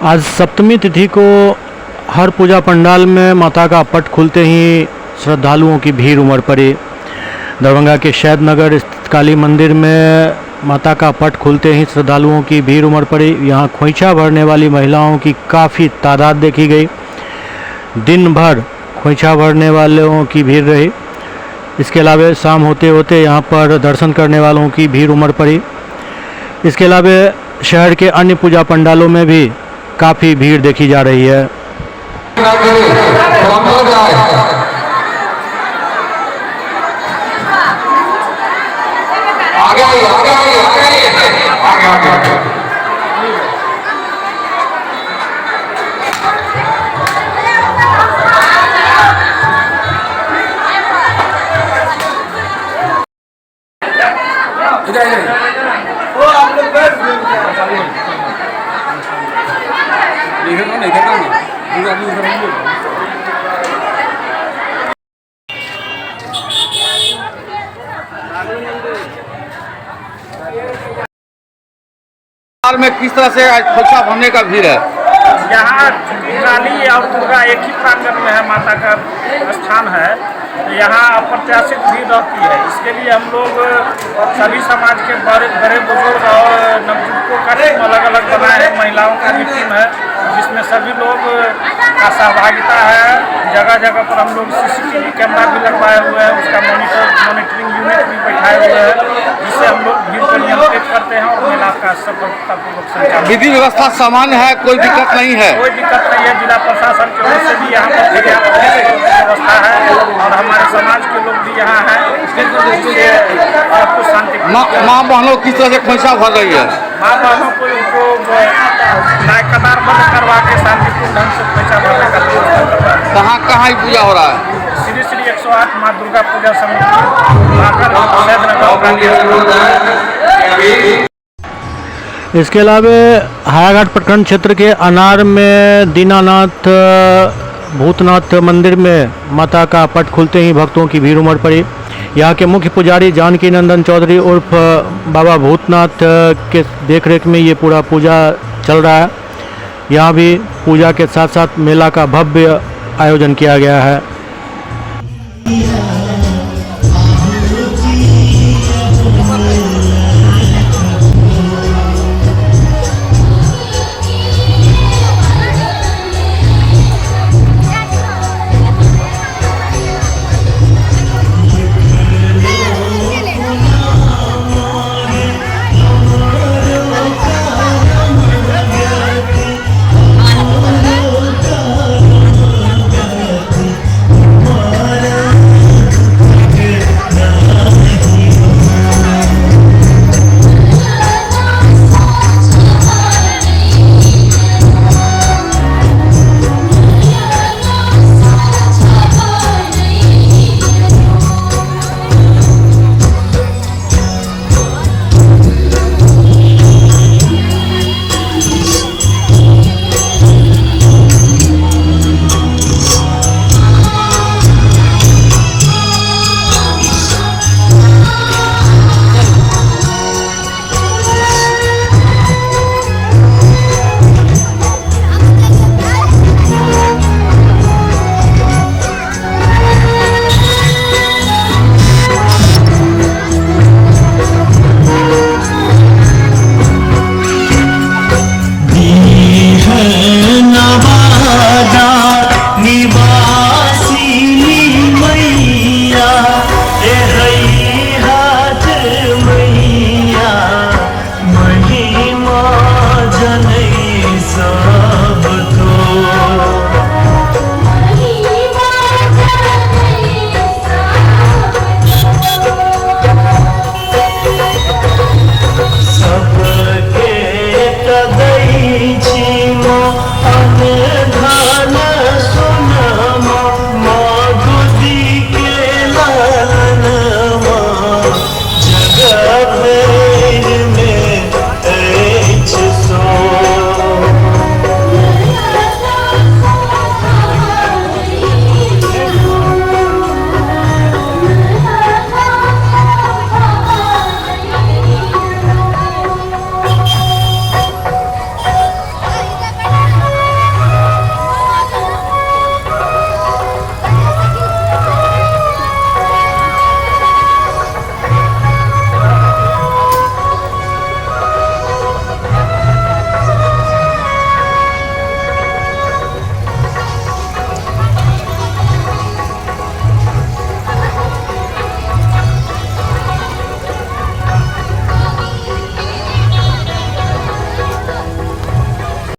आज सप्तमी तिथि को हर पूजा पंडाल में माता का पट खुलते ही श्रद्धालुओं की भीड़ उमड़ पड़ी। दरभंगा के शैद नगर स्थित काली मंदिर में माता का पट खुलते ही श्रद्धालुओं की भीड़ उमड़ पड़ी। यहाँ खोइछा भरने वाली महिलाओं की काफ़ी तादाद देखी गई। दिन भर खोइछा भरने वालों की भीड़ रही। इसके अलावा शाम होते होते यहाँ पर दर्शन करने वालों की भीड़ उमड़ पड़ी। इसके अलावा शहर के अन्य पूजा पंडालों में भी काफ़ी भीड़ देखी जा रही है। में किस तरह से खोइछा भरने का भीड़ है? यहाँ काली और दुर्गा एक ही प्रांगण में है, माता का स्थान है। तो यहाँ अप्रत्याशित भीड़ रहती है। इसके लिए हम लोग सभी समाज के बड़े बुजुर्ग और नवयुवकों का टीम अलग अलग बनाए हैं। महिलाओं का भी टीम है जिसमें सभी लोग का सहभागिता है। जगह जगह पर हम लोग CCTV कैमरा भी लगवाए हुए हैं, उसका मॉनिटरिंग यूनिट भी बैठाए हुए हैं, जिससे हम लोग भीड़ को नियंत्रित करते हैं और मेला का सफलतापूर्वक संचालन। विधि व्यवस्था सामान्य है, कोई दिक्कत नहीं है? कोई दिक्कत नहीं है। जिला प्रशासन की ओर से भी यहाँ पर व्यवस्था है और हमारे समाज के लोग भी यहाँ हैं। कुछ शांति माँ बहनों किस तरह से खोइछा भर रही है? माँ बहनों को कतारबद्ध करवा के शांतिपूर्ण ढंग से खोइछा भरने का व्यवस्था करवा है। कहाँ कहाँ पूजा हो रहा है? श्री 108 माँ दुर्गा पूजा समिति शैद नगर। इसके अलावा हायाघाट प्रखंड क्षेत्र के अनार में दीनानाथ भूतनाथ मंदिर में माता का पट खुलते ही भक्तों की भीड़ उमड़ पड़ी। यहाँ के मुख्य पुजारी जानकी नंदन चौधरी उर्फ बाबा भूतनाथ के देखरेख में ये पूरा पूजा चल रहा है। यहाँ भी पूजा के साथ साथ मेला का भव्य आयोजन किया गया है।